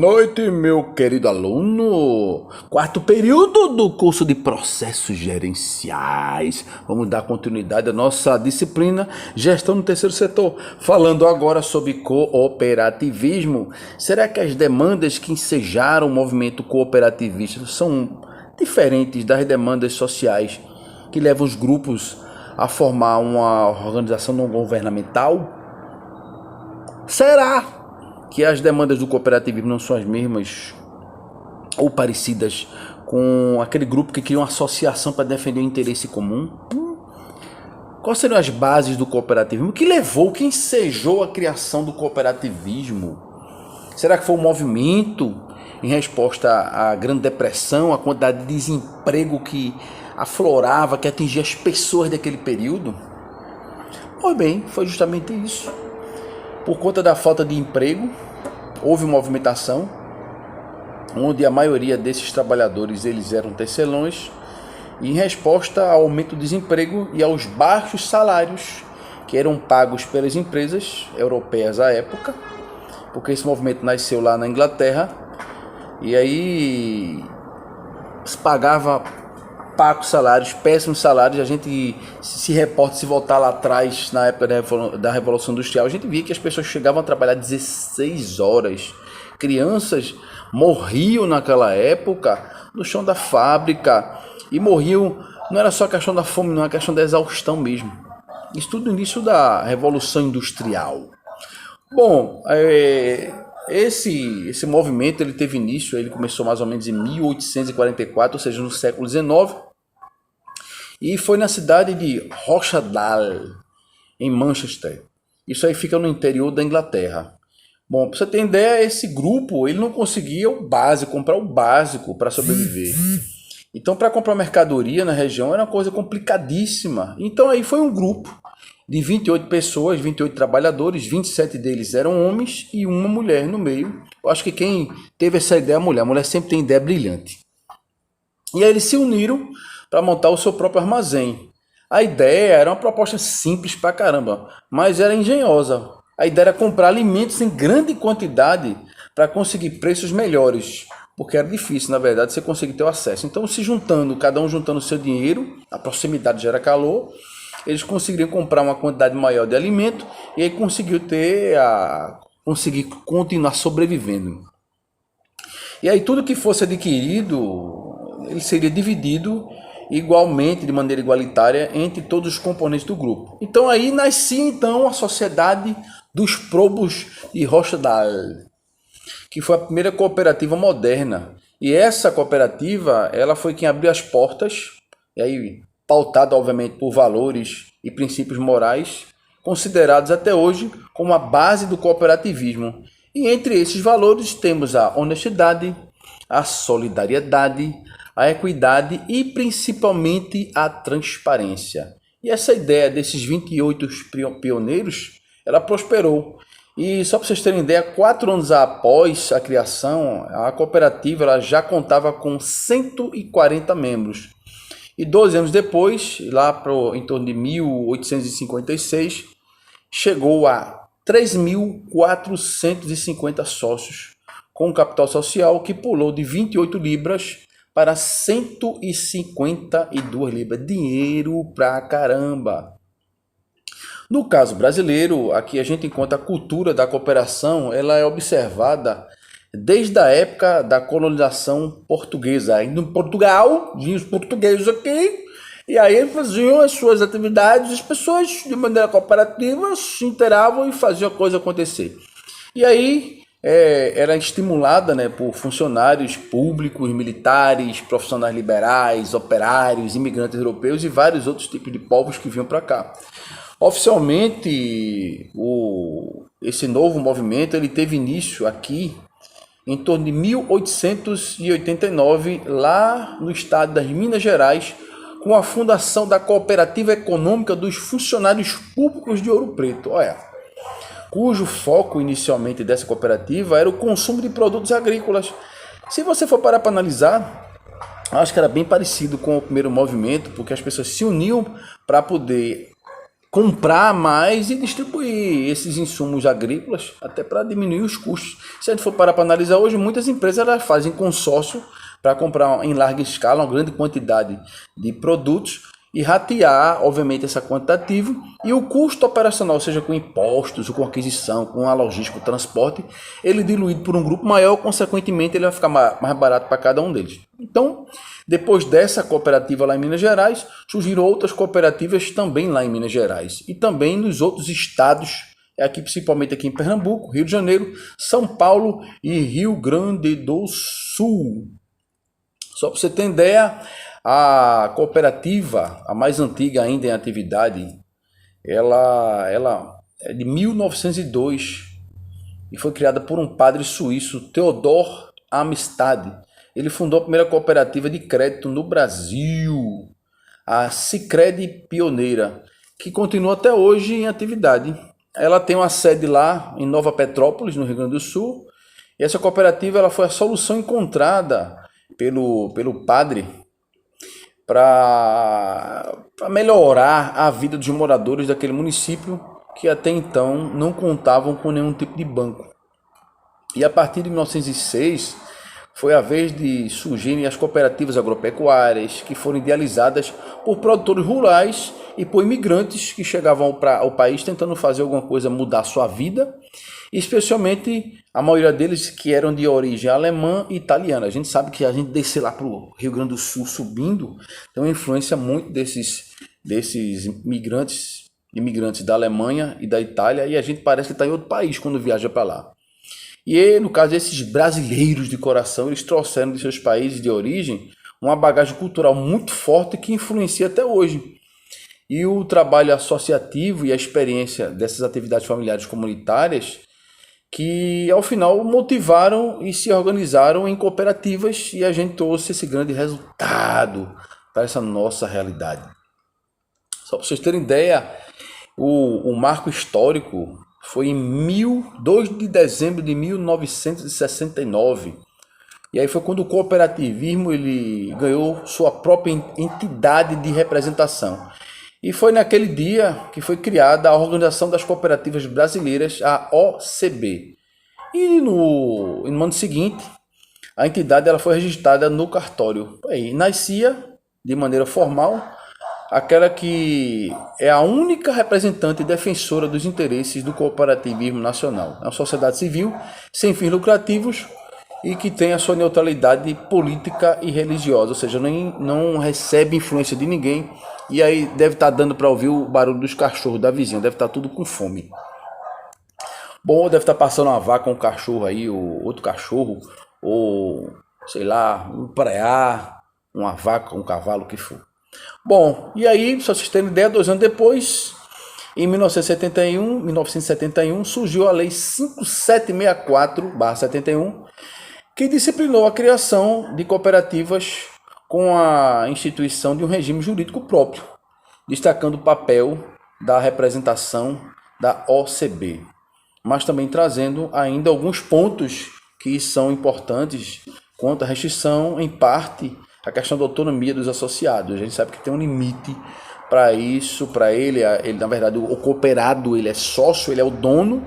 noite, meu querido aluno. Quarto período do curso de Processos Gerenciais. Vamos dar continuidade à nossa disciplina Gestão no Terceiro Setor. Falando agora sobre cooperativismo. Será que as demandas que ensejaram o movimento cooperativista são diferentes das demandas sociais que levam os grupos a formar uma organização não governamental? Será que as demandas do cooperativismo não são as mesmas ou parecidas com aquele grupo que cria uma associação para defender o interesse comum? Quais seriam as bases do cooperativismo? O que levou, o que ensejou a criação do cooperativismo? Será que foi um movimento em resposta à Grande Depressão, a quantidade de desemprego que aflorava, que atingia as pessoas daquele período? Pois bem, foi justamente isso. Por conta da falta de emprego, houve uma movimentação, onde a maioria desses trabalhadores eles eram tecelões, e em resposta ao aumento do desemprego e aos baixos salários que eram pagos pelas empresas europeias à época, porque esse movimento nasceu lá na Inglaterra, e aí se pagava pagos salários, péssimos salários. A gente se reporta, se voltar lá atrás, na época da Revolução Industrial, a gente via que as pessoas chegavam a trabalhar 16 horas. Crianças morriam naquela época no chão da fábrica, e morriam, não era só a questão da fome, não, era a questão da exaustão mesmo. Isso tudo no início da Revolução Industrial. Bom, esse movimento ele teve início, ele começou mais ou menos em 1844, ou seja, no século XIX, e foi na cidade de Rochdale, em Manchester. Isso aí fica no interior da Inglaterra. Bom, para você ter ideia, esse grupo ele não conseguia o básico, comprar o básico para sobreviver. Então, para comprar mercadoria na região era uma coisa complicadíssima. Então aí foi um grupo de 28 pessoas, 28 trabalhadores, 27 deles eram homens e uma mulher no meio. Eu acho que quem teve essa ideia é a mulher sempre tem ideia brilhante. E aí eles se uniram para montar o seu próprio armazém. A ideia era uma proposta simples pra caramba, mas era engenhosa. A ideia era comprar alimentos em grande quantidade para conseguir preços melhores, porque era difícil, na verdade, você conseguir ter o acesso. Então, se juntando, cada um juntando o seu dinheiro, a proximidade gera calor, eles conseguiriam comprar uma quantidade maior de alimento e aí conseguir continuar sobrevivendo. E aí tudo que fosse adquirido, ele seria dividido igualmente, de maneira igualitária, entre todos os componentes do grupo. Então aí nascia a Sociedade dos Probos de Rochdale, que foi a primeira cooperativa moderna. E essa cooperativa, ela foi quem abriu as portas, e aí pautada, obviamente, por valores e princípios morais, considerados até hoje como a base do cooperativismo. E entre esses valores temos a honestidade, a solidariedade, a equidade e principalmente a transparência. E essa ideia desses 28 pioneiros, ela prosperou. E só para vocês terem ideia, 4 anos após a criação, a cooperativa ela já contava com 140 membros. E 12 anos depois, lá em torno de 1856, chegou a 3.450 sócios, com um capital social que pulou de 28 libras para 152 libras. Dinheiro pra caramba! No caso brasileiro, aqui a gente encontra a cultura da cooperação, ela é observada desde a época da colonização portuguesa. Aí no Portugal, vinham os portugueses aqui, e aí eles faziam as suas atividades, as pessoas de maneira cooperativa se inteiravam e faziam a coisa acontecer. E aí era estimulada, né, por funcionários públicos, militares, profissionais liberais, operários, imigrantes europeus e vários outros tipos de povos que vinham para cá. Oficialmente, esse novo movimento ele teve início aqui em torno de 1889, lá no estado das Minas Gerais, com a fundação da Cooperativa Econômica dos Funcionários Públicos de Ouro Preto, cujo foco inicialmente dessa cooperativa era o consumo de produtos agrícolas. Se você for parar para analisar, acho que era bem parecido com o primeiro movimento, porque as pessoas se uniam para poder comprar mais e distribuir esses insumos agrícolas, até para diminuir os custos. Se a gente for parar para analisar hoje, muitas empresas elas fazem consórcio para comprar em larga escala uma grande quantidade de produtos e ratear, obviamente, essa quantitativa, e o custo operacional, seja com impostos, ou com aquisição, com a logística, o transporte, ele diluído por um grupo maior, consequentemente ele vai ficar mais barato para cada um deles. Então, depois dessa cooperativa lá em Minas Gerais, surgiram outras cooperativas também lá em Minas Gerais, e também nos outros estados, aqui principalmente aqui em Pernambuco, Rio de Janeiro, São Paulo e Rio Grande do Sul. Só para você ter ideia, a cooperativa, a mais antiga ainda em atividade, ela é de 1902 e foi criada por um padre suíço, Theodor Amistad. Ele fundou a primeira cooperativa de crédito no Brasil, a Sicredi Pioneira, que continua até hoje em atividade. Ela tem uma sede lá em Nova Petrópolis, no Rio Grande do Sul, e essa cooperativa ela foi a solução encontrada pelo padre para melhorar a vida dos moradores daquele município que até então não contavam com nenhum tipo de banco. E a partir de 1906 foi a vez de surgirem as cooperativas agropecuárias, que foram idealizadas por produtores rurais e por imigrantes que chegavam ao país tentando fazer alguma coisa, mudar sua vida, especialmente a maioria deles que eram de origem alemã e italiana. A gente sabe que a gente descer lá para o Rio Grande do Sul subindo, tem uma influência muito desses imigrantes da Alemanha e da Itália, e a gente parece que está em outro país quando viaja para lá. E no caso desses brasileiros de coração, eles trouxeram de seus países de origem uma bagagem cultural muito forte que influencia até hoje. E o trabalho associativo e a experiência dessas atividades familiares comunitárias que ao final motivaram e se organizaram em cooperativas, e a gente trouxe esse grande resultado para essa nossa realidade. Só para vocês terem ideia, o marco histórico foi em 2 de dezembro de 1969. E aí foi quando o cooperativismo ele ganhou sua própria entidade de representação. E foi naquele dia que foi criada a Organização das Cooperativas Brasileiras, a OCB. E no ano seguinte, a entidade ela foi registrada no cartório. Aí nascia, de maneira formal, aquela que é a única representante e defensora dos interesses do cooperativismo nacional. É uma sociedade civil, sem fins lucrativos, e que tem a sua neutralidade política e religiosa, ou seja, não recebe influência de ninguém. E aí deve estar dando para ouvir o barulho dos cachorros da vizinha, deve estar tudo com fome. Bom, deve estar passando uma vaca, um cachorro aí, ou outro cachorro, ou sei lá, um preá, uma vaca, um cavalo, o que for. Bom, e aí, só vocês terem ideia, 2 anos depois, em 1971, surgiu a Lei 5764/71, que disciplinou a criação de cooperativas com a instituição de um regime jurídico próprio, destacando o papel da representação da OCB, mas também trazendo ainda alguns pontos que são importantes quanto à restrição, em parte, a questão da autonomia dos associados. A gente sabe que tem um limite para isso, para ele, na verdade, o cooperado, ele é sócio, ele é o dono,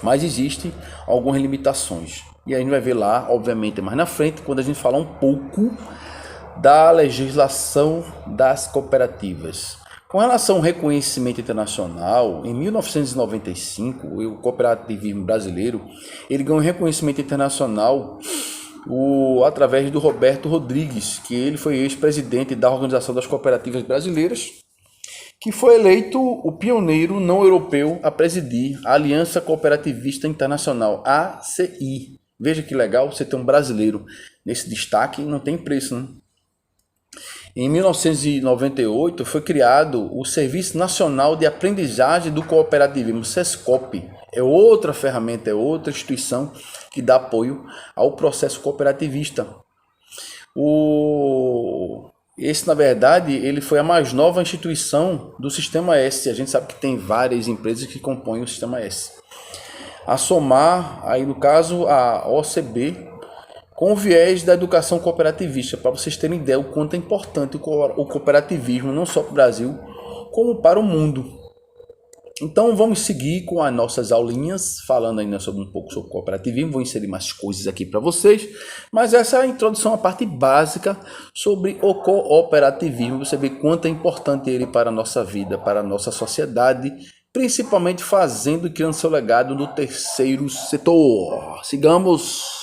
mas existem algumas limitações. E aí a gente vai ver lá, obviamente, mais na frente, quando a gente falar um pouco da legislação das cooperativas. Com relação ao reconhecimento internacional, em 1995, o cooperativismo brasileiro ele ganhou um reconhecimento internacional através do Roberto Rodrigues, que ele foi ex-presidente da Organização das Cooperativas Brasileiras, que foi eleito o pioneiro não europeu a presidir a Aliança Cooperativista Internacional, ACI. Veja que legal você ter um brasileiro nesse destaque, não tem preço, né? Em 1998 foi criado o Serviço Nacional de Aprendizagem do Cooperativismo, SESCOP. É outra ferramenta, é outra instituição que dá apoio ao processo cooperativista. Esse, na verdade, ele foi a mais nova instituição do Sistema S. A gente sabe que tem várias empresas que compõem o Sistema S. A somar, aí no caso, a OCB, com o viés da educação cooperativista, para vocês terem ideia o quanto é importante o cooperativismo, não só para o Brasil, como para o mundo. Então vamos seguir com as nossas aulinhas, falando ainda sobre um pouco sobre cooperativismo. Vou inserir mais coisas aqui para vocês, mas essa é a introdução, a parte básica sobre o cooperativismo. Você vê quanto é importante ele para a nossa vida, para a nossa sociedade, principalmente fazendo e criando seu legado no terceiro setor. Sigamos!